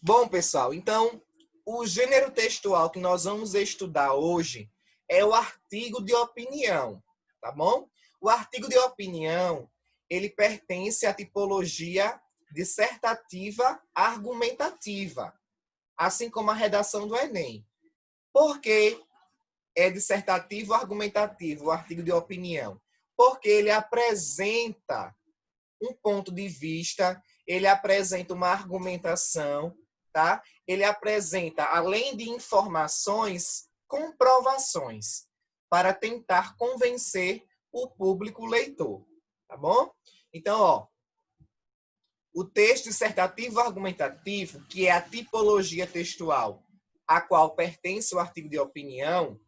Bom, pessoal, então o gênero textual que nós vamos estudar hoje é o artigo de opinião, tá bom? O artigo de opinião, ele pertence à tipologia dissertativa argumentativa, assim como a redação do Enem. Por que é dissertativo argumentativo o artigo de opinião? Porque ele apresenta um ponto de vista, ele apresenta uma argumentação, tá? Ele apresenta, além de informações, comprovações para tentar convencer o público leitor, tá bom? Então, ó, o texto dissertativo argumentativo, que é a tipologia textual a qual pertence o artigo de opinião,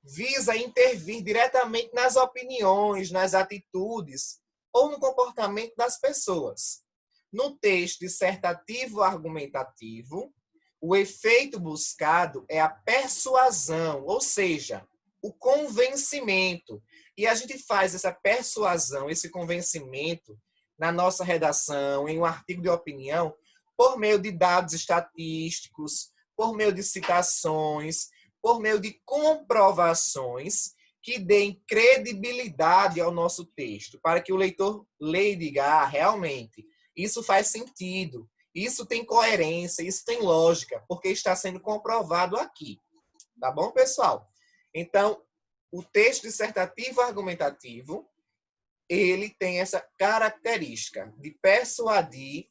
visa intervir diretamente nas opiniões, nas atitudes ou no comportamento das pessoas. No texto dissertativo argumentativo, o efeito buscado é a persuasão, ou seja, o convencimento. E a gente faz essa persuasão, esse convencimento na nossa redação, em um artigo de opinião, por meio de dados estatísticos, por meio de citações, por meio de comprovações que deem credibilidade ao nosso texto, para que o leitor leia e diga, realmente, isso faz sentido, isso tem coerência, isso tem lógica, porque está sendo comprovado aqui. Tá bom, pessoal? Então, o texto dissertativo argumentativo, ele tem essa característica de persuadir,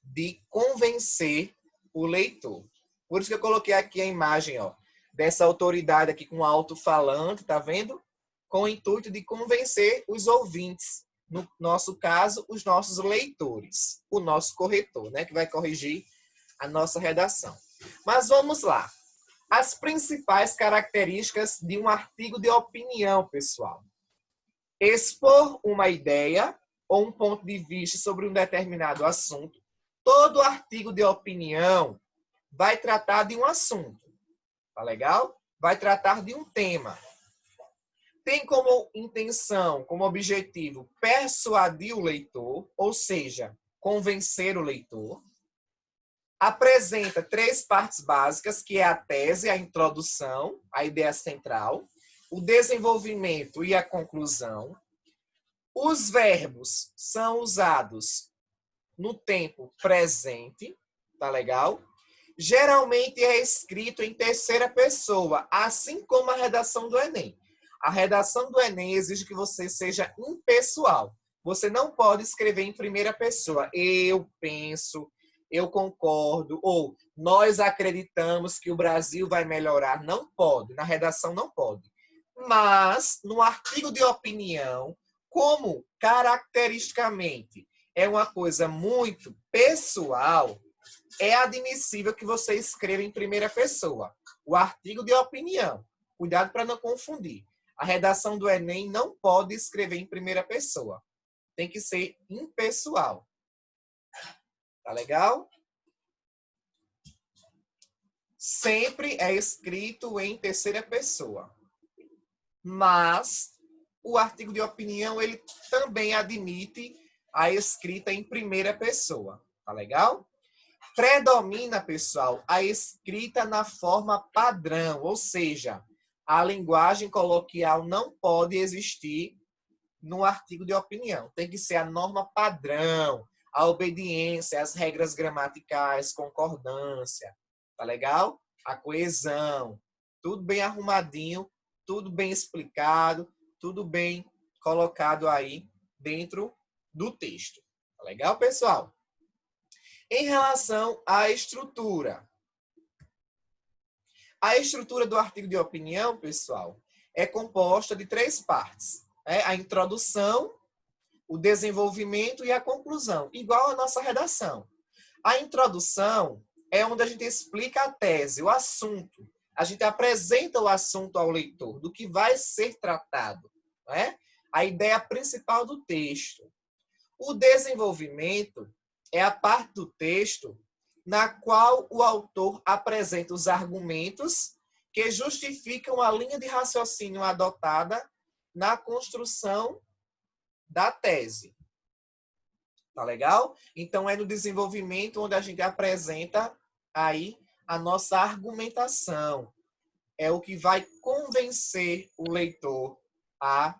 de convencer o leitor. Por isso que eu coloquei aqui a imagem, ó, dessa autoridade aqui com alto-falante, tá vendo? Com o intuito de convencer os ouvintes, no nosso caso, os nossos leitores, o nosso corretor, né, que vai corrigir a nossa redação. Mas vamos lá. As principais características de um artigo de opinião, pessoal. Expor uma ideia ou um ponto de vista sobre um determinado assunto. Todo artigo de opinião vai tratar de um assunto. Tá legal? Vai tratar de um tema. Tem como intenção, como objetivo, persuadir o leitor, ou seja, convencer o leitor. Apresenta 3 partes básicas, que é a tese, a introdução, a ideia central, o desenvolvimento e a conclusão. Os verbos são usados no tempo presente, tá legal? Geralmente é escrito em terceira pessoa, assim como a redação do Enem. A redação do Enem exige que você seja impessoal. Você não pode escrever em primeira pessoa. Eu penso, eu concordo, ou nós acreditamos que o Brasil vai melhorar. Não pode, na redação não pode. Mas, no artigo de opinião, como caracteristicamente é uma coisa muito pessoal, é admissível que você escreva em primeira pessoa. O artigo de opinião. Cuidado para não confundir. A redação do Enem não pode escrever em primeira pessoa. Tem que ser impessoal. Tá legal? Sempre é escrito em terceira pessoa. Mas o artigo de opinião, ele também admite a escrita em primeira pessoa. Tá legal? Predomina, pessoal, a escrita na forma padrão, ou seja, a linguagem coloquial não pode existir no artigo de opinião. Tem que ser a norma padrão, a obediência, as regras gramaticais, concordância, tá legal? A coesão, tudo bem arrumadinho, tudo bem explicado, tudo bem colocado aí dentro do texto. Tá legal, pessoal? Em relação à estrutura. A estrutura do artigo de opinião, pessoal, é composta de 3 partes. A introdução, o desenvolvimento e a conclusão, igual à nossa redação. A introdução é onde a gente explica a tese, o assunto. A gente apresenta o assunto ao leitor, do que vai ser tratado. Né? A ideia principal do texto. O desenvolvimento é a parte do texto na qual o autor apresenta os argumentos que justificam a linha de raciocínio adotada na construção da tese. Tá legal? Então, é no desenvolvimento onde a gente apresenta aí a nossa argumentação. É o que vai convencer o leitor a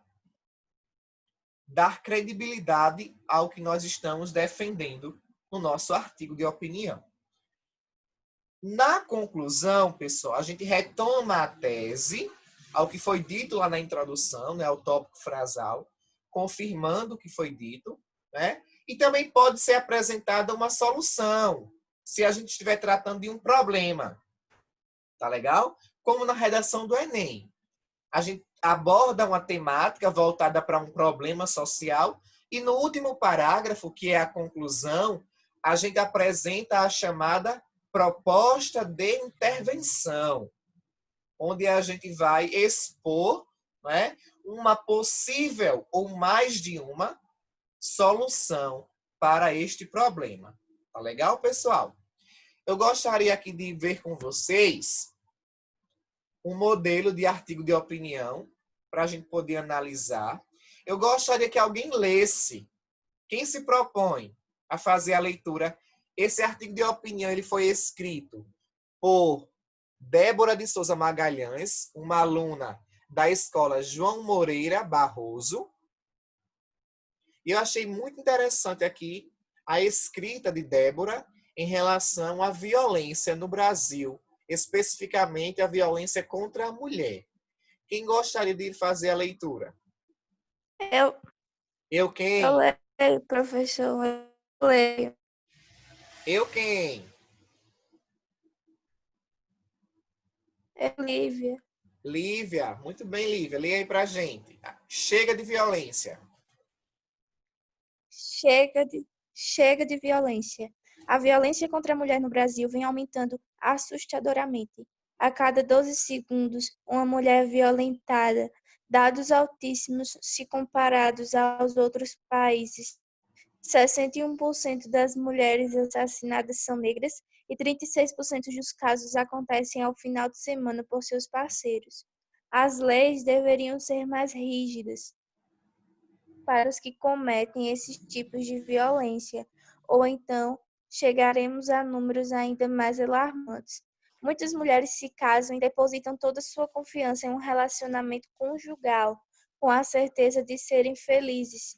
dar credibilidade ao que nós estamos defendendo no nosso artigo de opinião. Na conclusão, pessoal, a gente retoma a tese ao que foi dito lá na introdução, né, ao tópico frasal, confirmando o que foi dito, né? E também pode ser apresentada uma solução, se a gente estiver tratando de um problema. Tá legal? Como na redação do Enem. A gente aborda uma temática voltada para um problema social e no último parágrafo, que é a conclusão, a gente apresenta a chamada proposta de intervenção, onde a gente vai expor, né, uma possível ou mais de uma solução para este problema. Tá legal, pessoal? Eu gostaria aqui de ver com vocês um modelo de artigo de opinião para a gente poder analisar. Eu gostaria que alguém lesse. Quem se propõe a fazer a leitura? Esse artigo de opinião ele foi escrito por Débora de Souza Magalhães, uma aluna da escola João Moreira Barroso. E eu achei muito interessante aqui a escrita de Débora em relação à violência no Brasil, especificamente a violência contra a mulher. Quem gostaria de fazer a leitura? Eu, Eu eu quem? leio, professor, eu leio. Eu quem? É Lívia. Lívia. Muito bem, Lívia. Leia aí pra gente. Chega de violência. Chega de, chega de violência. A violência contra a mulher no Brasil vem aumentando assustadoramente. A cada 12 segundos, uma mulher é violentada. Dados altíssimos se comparados aos outros países. 61% das mulheres assassinadas são negras e 36% dos casos acontecem ao final de semana por seus parceiros. As leis deveriam ser mais rígidas para os que cometem esses tipos de violência, ou então chegaremos a números ainda mais alarmantes. Muitas mulheres se casam e depositam toda sua confiança em um relacionamento conjugal, com a certeza de serem felizes.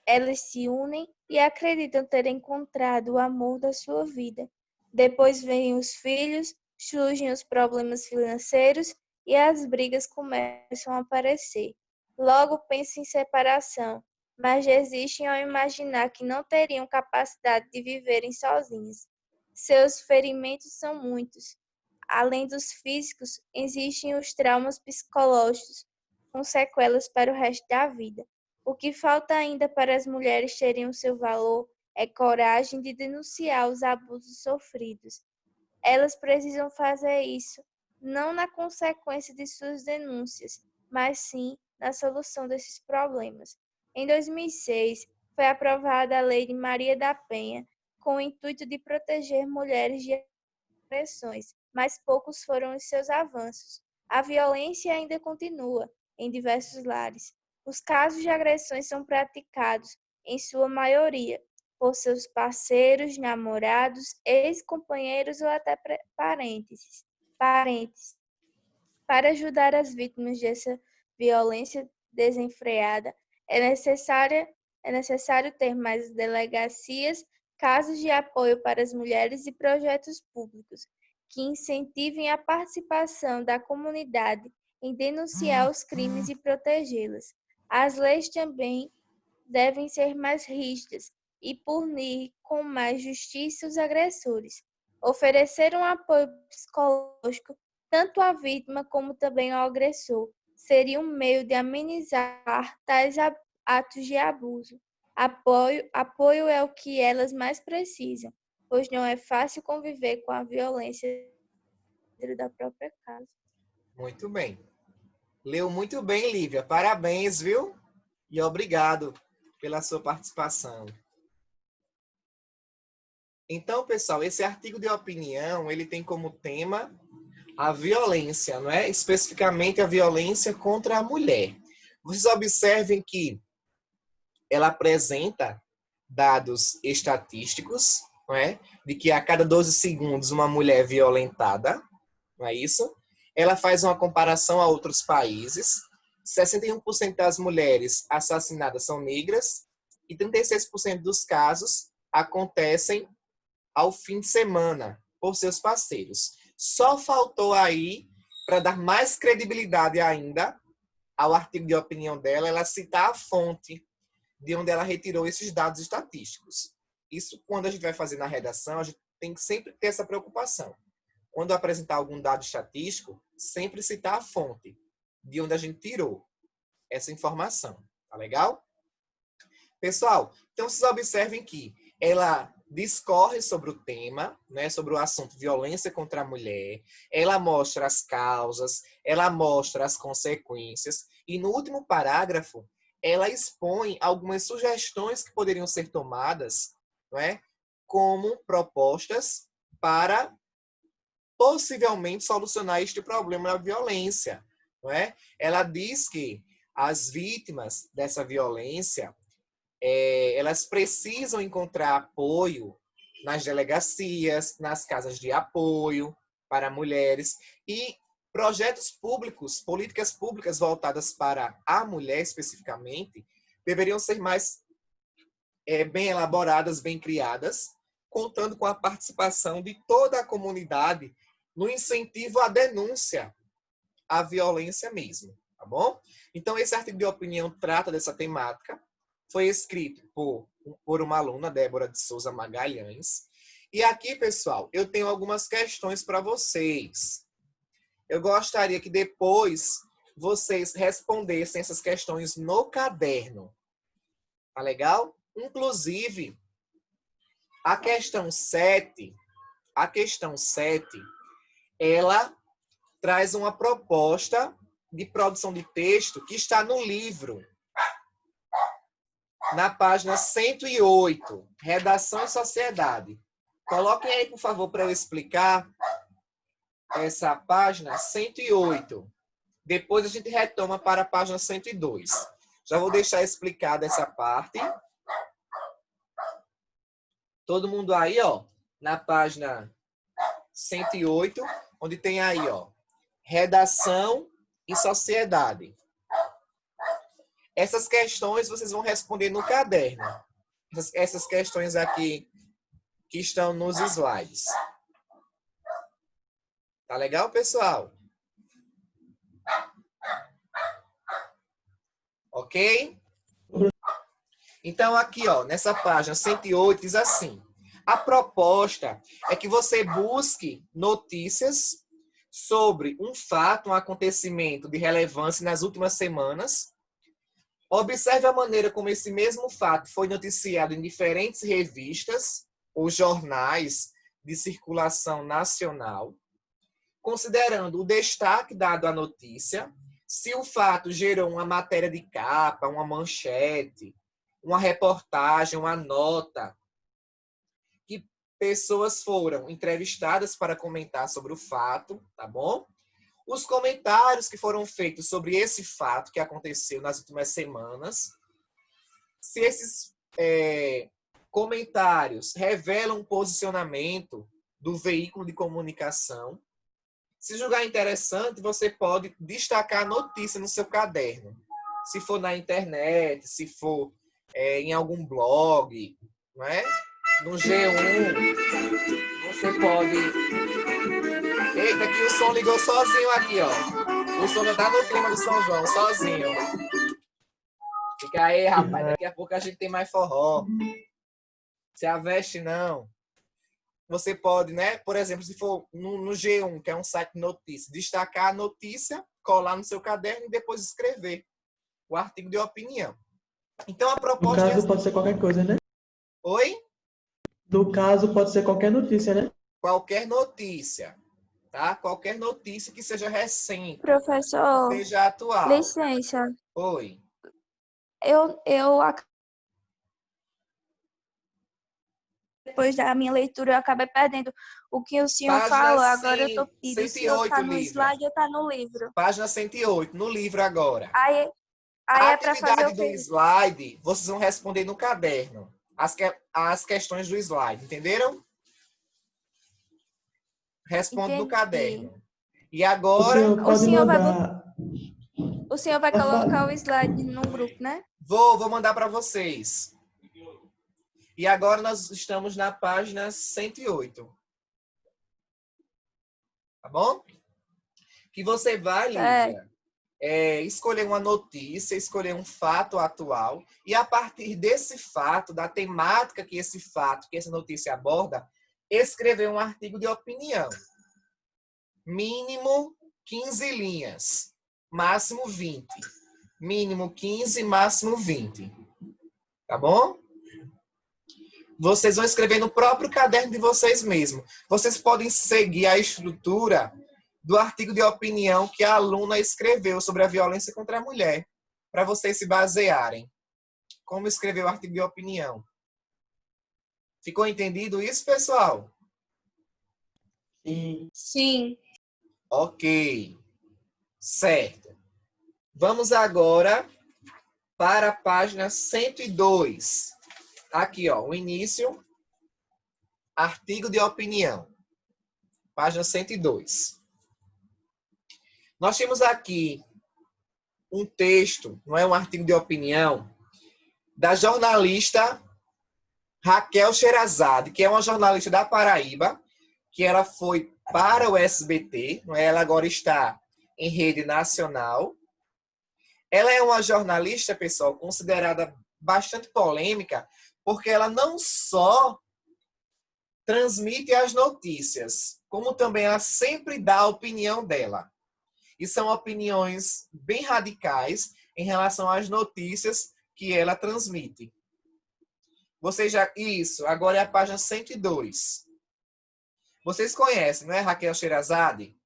Elas se unem e acreditam ter encontrado o amor da sua vida. Depois vêm os filhos, surgem os problemas financeiros e as brigas começam a aparecer. Logo pensam em separação, mas desistem ao imaginar que não teriam capacidade de viverem sozinhas. Seus ferimentos são muitos. Além dos físicos, existem os traumas psicológicos, com sequelas para o resto da vida. O que falta ainda para as mulheres terem o seu valor é coragem de denunciar os abusos sofridos. Elas precisam fazer isso, não na consequência de suas denúncias, mas sim na solução desses problemas. Em 2006, foi aprovada a Lei de Maria da Penha, com o intuito de proteger mulheres de agressões, mas poucos foram os seus avanços. A violência ainda continua em diversos lares. Os casos de agressões são praticados, em sua maioria, por seus parceiros, namorados, ex-companheiros ou até parentes. Para ajudar as vítimas dessa violência desenfreada, é necessário ter mais delegacias, casas de apoio para as mulheres e projetos públicos que incentivem a participação da comunidade em denunciar os crimes e protegê-las. As leis também devem ser mais rígidas e punir com mais justiça os agressores. Oferecer um apoio psicológico tanto à vítima como também ao agressor seria um meio de amenizar tais atos de abuso. Apoio é o que elas mais precisam, pois não é fácil conviver com a violência dentro da própria casa. Muito bem. Leu muito bem, Lívia. Parabéns, viu? E obrigado pela sua participação. Então, pessoal, esse artigo de opinião, ele tem como tema a violência, não é? Especificamente a violência contra a mulher. Vocês observem que ela apresenta dados estatísticos, não é? De que a cada 12 segundos uma mulher é violentada, não é isso? Ela faz uma comparação a outros países. 61% das mulheres assassinadas são negras e 36% dos casos acontecem ao fim de semana por seus parceiros. Só faltou aí, para dar mais credibilidade ainda ao artigo de opinião dela, ela citar a fonte de onde ela retirou esses dados estatísticos. Isso, quando a gente vai fazer na redação, a gente tem que sempre ter essa preocupação. Quando apresentar algum dado estatístico, sempre citar a fonte de onde a gente tirou essa informação. Tá legal? Pessoal, então vocês observem que ela discorre sobre o tema, né, sobre o assunto violência contra a mulher, ela mostra as causas, ela mostra as consequências, e no último parágrafo, ela expõe algumas sugestões que poderiam ser tomadas, não é, como propostas para possivelmente solucionar este problema da violência. Não é? Ela diz que as vítimas dessa violência elas precisam encontrar apoio nas delegacias, nas casas de apoio para mulheres e projetos públicos, políticas públicas voltadas para a mulher especificamente, deveriam ser mais bem elaboradas, bem criadas, contando com a participação de toda a comunidade no incentivo à denúncia à violência mesmo, tá bom? Então, esse artigo de opinião trata dessa temática. Foi escrito por uma aluna, Débora de Souza Magalhães. E aqui, pessoal, eu tenho algumas questões para vocês. Eu gostaria que depois vocês respondessem essas questões no caderno. Tá legal? Inclusive, a questão 7, ela traz uma proposta de produção de texto que está no livro. Na página 108, Redação e Sociedade. Coloquem aí, por favor, para eu explicar essa página 108. Depois a gente retoma para a página 102. Já vou deixar explicada essa parte. Todo mundo aí, ó, na página 108, onde tem aí, ó, Redação e Sociedade. Essas questões vocês vão responder no caderno. Essas questões aqui que estão nos slides. Tá legal, pessoal? Ok? Então, aqui, ó, nessa página 108, diz assim: a proposta é que você busque notícias sobre um fato, um acontecimento de relevância nas últimas semanas. Observe a maneira como esse mesmo fato foi noticiado em diferentes revistas ou jornais de circulação nacional, considerando o destaque dado à notícia, se o fato gerou uma matéria de capa, uma manchete, uma reportagem, uma nota, que pessoas foram entrevistadas para comentar sobre o fato, tá bom? Os comentários que foram feitos sobre esse fato que aconteceu nas últimas semanas, se esses comentários revelam um posicionamento do veículo de comunicação, se julgar interessante, você pode destacar a notícia no seu caderno. Se for na internet, se for em algum blog, não é? No G1, você pode... Eita, que o som ligou sozinho aqui, ó. O som não tá no clima do São João, sozinho. Fica aí, rapaz. Daqui a pouco a gente tem mais forró. Se aveste, não. Você pode, né? Por exemplo, se for no G1, que é um site de notícias, destacar a notícia, colar no seu caderno e depois escrever o artigo de opinião. Então, a proposta... No caso, pode ser qualquer coisa, né? Oi? No caso, pode ser qualquer notícia, né? Qualquer notícia. Tá? Qualquer notícia que seja recente, Professor, que seja atual. licença. Oi. Depois da minha leitura, eu acabei perdendo o que o senhor Página falou. Agora eu tô pedindo, o senhor 108, tá no Lívia. slide ou tá no livro? Página 108, no livro agora. Aí A é para fazer atividade o do quê? slide, vocês vão responder no caderno. as questões do slide, entenderam? Responde no Entendi. caderno. E O agora, senhor O pode senhor vai, mandar. o senhor vai Pode colocar o falar. slide no grupo, né? vou mandar para vocês. E agora nós estamos na página 108. Tá bom? Que você vai, É. Lívia, escolher uma notícia, escolher um fato atual, e a partir desse fato, da temática que esse fato, que essa notícia aborda, escrever um artigo de opinião. Mínimo 15 linhas, máximo 20. Mínimo 15, máximo 20. Tá bom? Vocês vão escrever no próprio caderno de vocês mesmos. Vocês podem seguir a estrutura do artigo de opinião que a aluna escreveu sobre a violência contra a mulher, para vocês se basearem. Como escrever o artigo de opinião. Ficou entendido isso, pessoal? Sim. Sim. Ok. Certo. Vamos agora para a página 102. Aqui, ó, o início. Artigo de opinião. Página 102. Nós temos aqui um texto, não é um artigo de opinião, da jornalista Raquel Sherazade, que é uma jornalista da Paraíba, que ela foi para o SBT, não é? Ela agora está em rede nacional. Ela é uma jornalista, pessoal, considerada bastante polêmica, porque ela não só transmite as notícias, como também ela sempre dá a opinião dela. E são opiniões bem radicais em relação às notícias que ela transmite. Vocês já... Isso, agora é a página 102. Vocês conhecem, não é, Raquel Sherazade?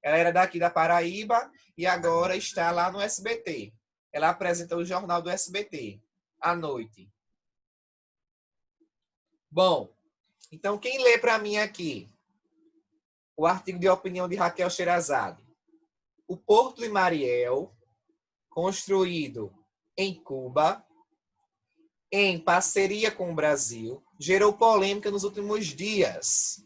Ela era daqui da Paraíba e agora está lá no SBT. Ela apresenta o jornal do SBT, à noite. Bom, então quem lê para mim aqui o artigo de opinião de Raquel Sherazade? O Porto de Mariel, construído em Cuba, em parceria com o Brasil, gerou polêmica nos últimos dias.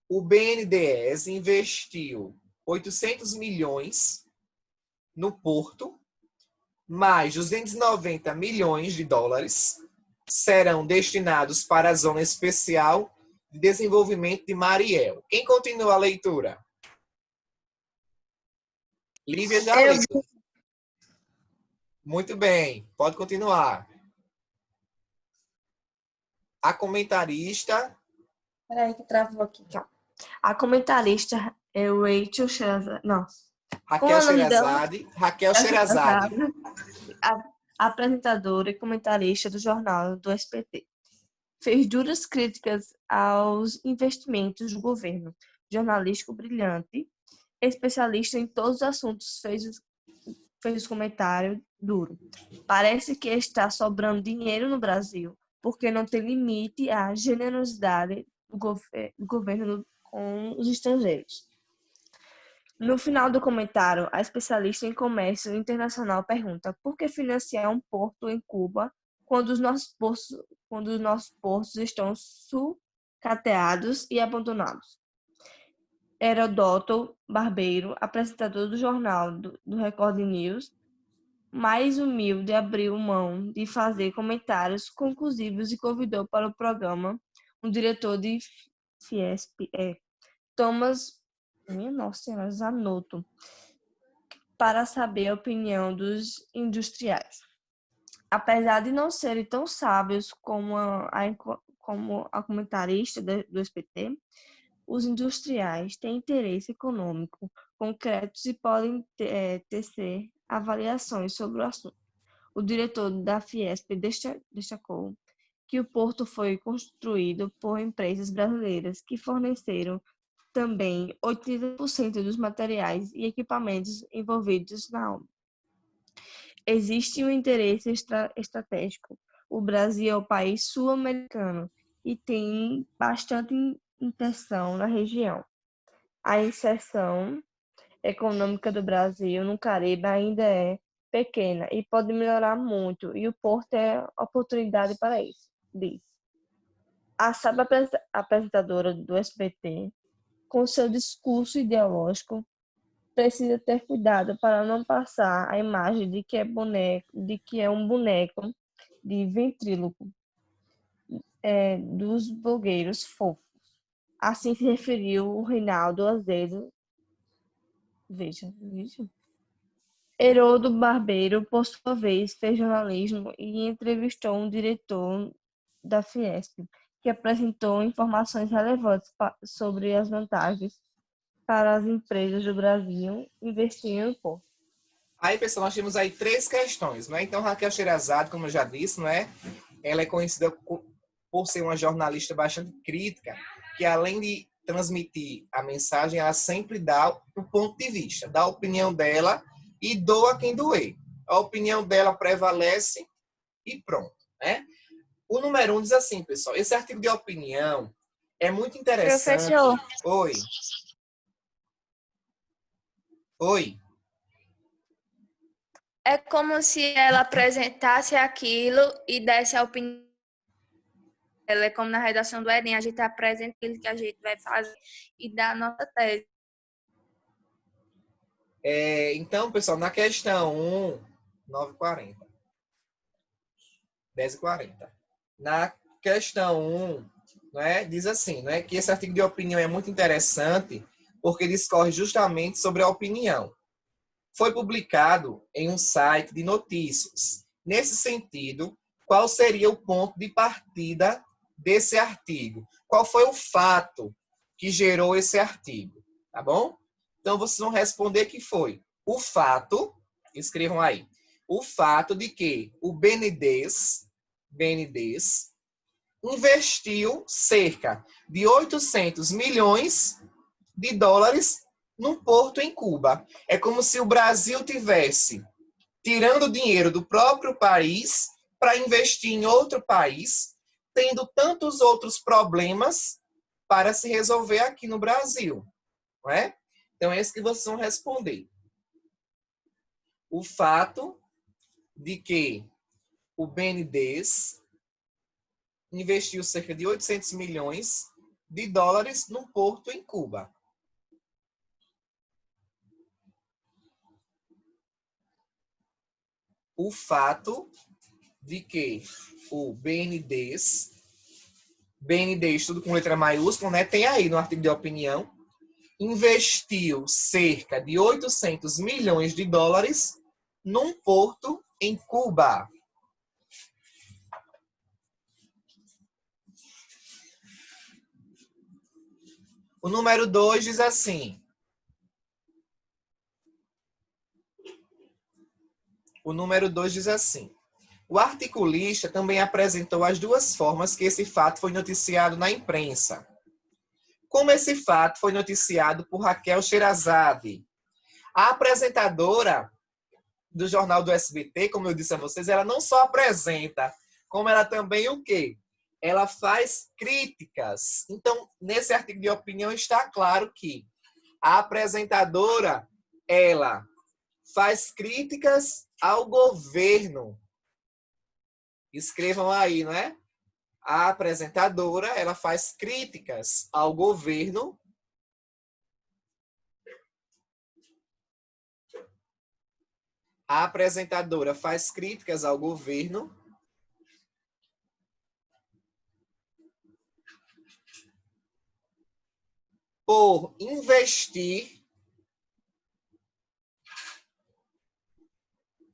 O BNDES investiu 800 milhões no porto, mais 290 milhões de dólares serão destinados para a Zona Especial de Desenvolvimento de Mariel. Quem continua a leitura? Lívia já leu. Muito bem, pode continuar. A comentarista... Peraí que travou aqui, calma. A comentarista é Rachel Sherazade. Não. Como é Raquel o nome dela? Sherazade. Raquel Sherazade. A apresentadora e comentarista do jornal do SBT. Fez duras críticas aos investimentos do governo. Jornalístico brilhante, especialista em todos os assuntos, fez comentário duro. Parece que está sobrando dinheiro no Brasil, porque não tem limite à generosidade do governo com os estrangeiros. No final do comentário, a especialista em comércio internacional pergunta por que financiar um porto em Cuba quando os nossos portos estão sucateados e abandonados. Heródoto Barbeiro, apresentador do jornal do Record News, mais humilde, abriu mão de fazer comentários conclusivos e convidou para o programa o diretor de Fiesp, Thomas Zanotto, para saber a opinião dos industriais. Apesar de não serem tão sábios como a comentarista do SBT, os industriais têm interesse econômico concretos e podem tecer avaliações sobre o assunto. O diretor da Fiesp destacou que o porto foi construído por empresas brasileiras que forneceram também 80% dos materiais e equipamentos envolvidos na obra. Existe um interesse estratégico. O Brasil é um país sul-americano e tem bastante intenção na região. A inserção econômica do Brasil no Caribe ainda é pequena e pode melhorar muito, e o porto é oportunidade para isso, diz. A sábia apresentadora do SBT, com seu discurso ideológico, precisa ter cuidado para não passar a imagem de que é um boneco de ventríloco dos blogueiros fofos. Assim se referiu o Reinaldo Azevedo. Veja. Herodo Barbeiro, por sua vez, fez jornalismo e entrevistou um diretor da Fiesp, que apresentou informações relevantes sobre as vantagens para as empresas do Brasil investirem no porto. Aí, pessoal, nós temos aí 3 questões, não é? Então, Raquel Sherazade, como eu já disse, não é? Ela é conhecida por ser uma jornalista bastante crítica, que além de transmitir a mensagem, ela sempre dá o ponto de vista, dá a opinião dela e doa quem doer. A opinião dela prevalece e pronto, né? O número 1 diz assim, pessoal, esse artigo de opinião é muito interessante. Professor, Oi. Oi. é como se ela apresentasse aquilo e desse a opinião. Ela é como na redação do Enem, a gente apresenta aquilo que a gente vai fazer e dá a nossa tese. Então, pessoal, na questão 1, 9h40. 10h40. Na questão 1, né, diz assim, né, que esse artigo de opinião é muito interessante porque discorre justamente sobre a opinião. Foi publicado em um site de notícias. Nesse sentido, qual seria o ponto de partida desse artigo? Qual foi o fato que gerou esse artigo? Tá bom? Então, vocês vão responder que foi o fato, escrevam aí, o fato de que o BNDES investiu cerca de 800 milhões de dólares num porto em Cuba. É como se o Brasil tivesse tirando dinheiro do próprio país para investir em outro país, tendo tantos outros problemas para se resolver aqui no Brasil. Não é? Então, é isso que vocês vão responder. O fato de que o BNDES investiu cerca de 800 milhões de dólares num porto em Cuba. O fato de que o BNDES, tudo com letra maiúscula, né? Tem aí no artigo de opinião, investiu cerca de 800 milhões de dólares num porto em Cuba. O número 2 diz assim. O número 2 diz assim. O articulista também apresentou as duas formas que esse fato foi noticiado na imprensa. Como esse fato foi noticiado por Raquel Sherazade. A apresentadora do Jornal do SBT, como eu disse a vocês, ela não só apresenta, como ela também o quê? Ela faz críticas. Então, nesse artigo de opinião está claro que a apresentadora, ela faz críticas ao governo. Escrevam aí, não é? A apresentadora, ela faz críticas ao governo. A apresentadora faz críticas ao governo por investir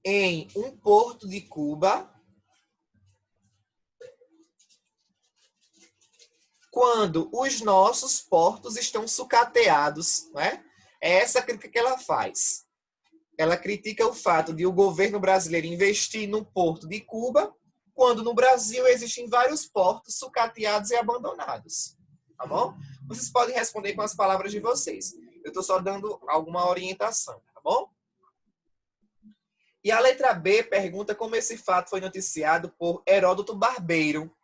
em um porto de Cuba quando os nossos portos estão sucateados, né? É essa a crítica que ela faz. Ela critica o fato de o governo brasileiro investir no porto de Cuba, quando no Brasil existem vários portos sucateados e abandonados. Tá bom? Vocês podem responder com as palavras de vocês. Eu estou só dando alguma orientação, tá bom? E a letra B pergunta como esse fato foi noticiado por Heródoto Barbeiro.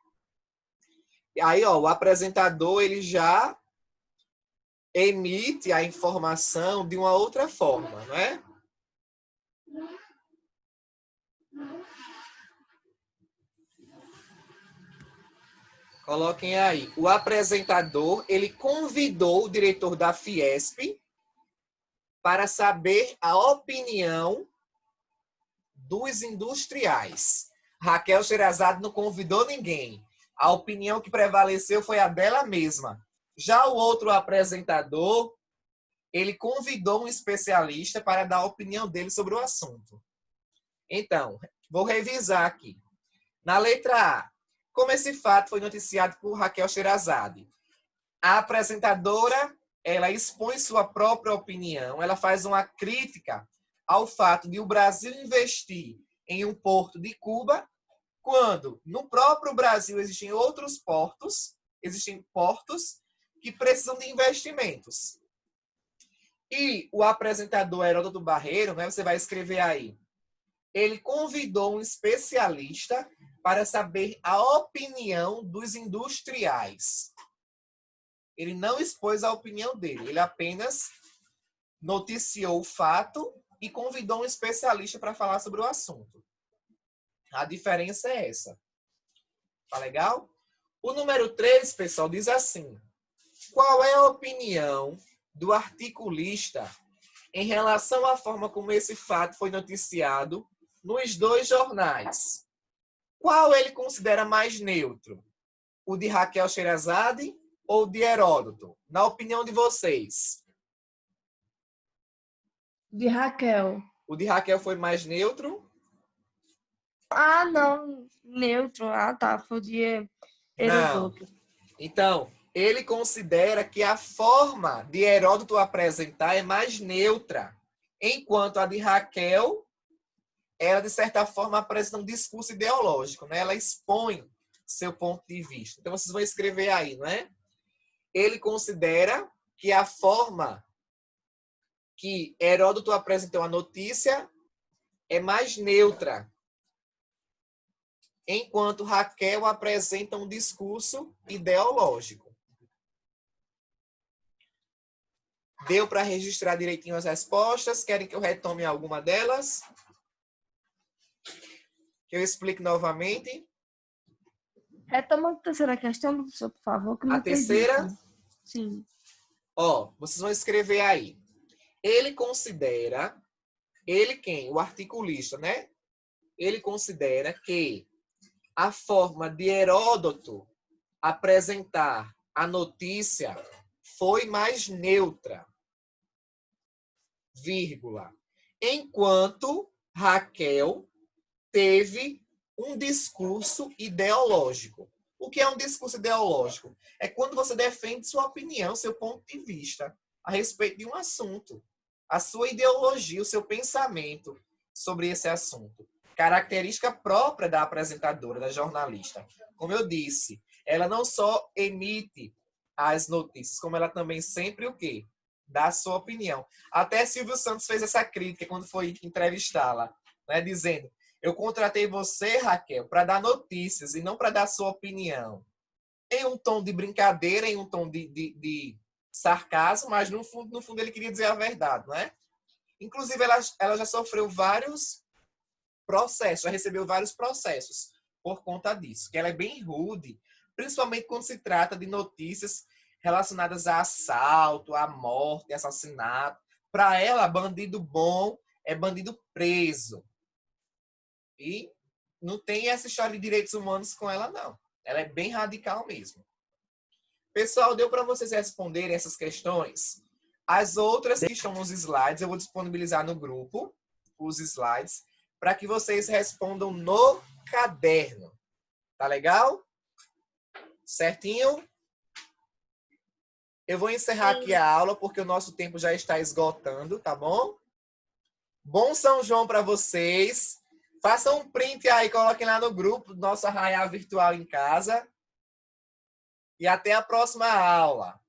E aí, ó, o apresentador ele já emite a informação de uma outra forma, não é? Coloquem aí. O apresentador, ele convidou o diretor da Fiesp para saber a opinião dos industriais. Raquel Sherazade não convidou ninguém. A opinião que prevaleceu foi a dela mesma. Já o outro apresentador, ele convidou um especialista para dar a opinião dele sobre o assunto. Então, vou revisar aqui. Na letra A, como esse fato foi noticiado por Raquel Sherazade? A apresentadora, ela expõe sua própria opinião, ela faz uma crítica ao fato de o Brasil investir em um porto de Cuba, quando no próprio Brasil existem outros portos, existem portos que precisam de investimentos. E o apresentador Heródoto Barreiro, né, você vai escrever aí, ele convidou um especialista para saber a opinião dos industriais. Ele não expôs a opinião dele, ele apenas noticiou o fato e convidou um especialista para falar sobre o assunto. A diferença é essa. Tá legal? O número 3, pessoal, diz assim: qual é a opinião do articulista em relação à forma como esse fato foi noticiado nos dois jornais? Qual ele considera mais neutro? O de Raquel Sherazade ou de Heródoto? Na opinião de vocês. De Raquel. O de Raquel foi mais neutro? Ah, não. Neutro. Ah, tá. Foi de Não. Heródoto. Então, ele considera que a forma de Heródoto apresentar é mais neutra, enquanto a de Raquel, ela, de certa forma, apresenta um discurso ideológico, né? Ela expõe seu ponto de vista. Então, vocês vão escrever aí, não é? Ele considera que a forma que Heródoto apresentou a notícia é mais neutra, enquanto Raquel apresenta um discurso ideológico. Deu para registrar direitinho as respostas? Querem que eu retome alguma delas? Que eu explique novamente? Retoma a terceira questão, professor, por favor, que eu A não entendi. terceira? Sim. Ó, vocês vão escrever aí. Ele considera, ele quem? O articulista, né? Ele considera que a forma de Heródoto apresentar a notícia foi mais neutra, vírgula. Enquanto Raquel teve um discurso ideológico. O que é um discurso ideológico? É quando você defende sua opinião, seu ponto de vista a respeito de um assunto. A sua ideologia, o seu pensamento sobre esse assunto. Característica própria da apresentadora, da jornalista. Como eu disse, ela não só emite as notícias, como ela também sempre o quê? Dá a sua opinião. Até Silvio Santos fez essa crítica quando foi entrevistá-la, né, dizendo: eu contratei você, Raquel, para dar notícias e não para dar sua opinião. Em um tom de brincadeira, em um tom de sarcasmo, mas no fundo ele queria dizer a verdade, não é? Inclusive, ela já sofreu vários processos, já recebeu vários processos por conta disso, que ela é bem rude, principalmente quando se trata de notícias relacionadas a assalto, a morte, assassinato. Para ela, bandido bom é bandido preso. E não tem essa história de direitos humanos com ela, não. Ela é bem radical mesmo. Pessoal, deu para vocês responderem essas questões? As outras que estão nos slides, eu vou disponibilizar no grupo, os slides, para que vocês respondam no caderno. Tá legal? Certinho? Eu vou encerrar aqui a aula, porque o nosso tempo já está esgotando, tá bom? Bom São João para vocês. Façam um print aí, coloquem lá no grupo do nosso Arraial Virtual em Casa. E até a próxima aula.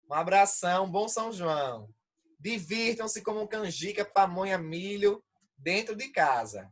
Um abração, bom São João. Divirtam-se como canjica, pamonha, milho, dentro de casa.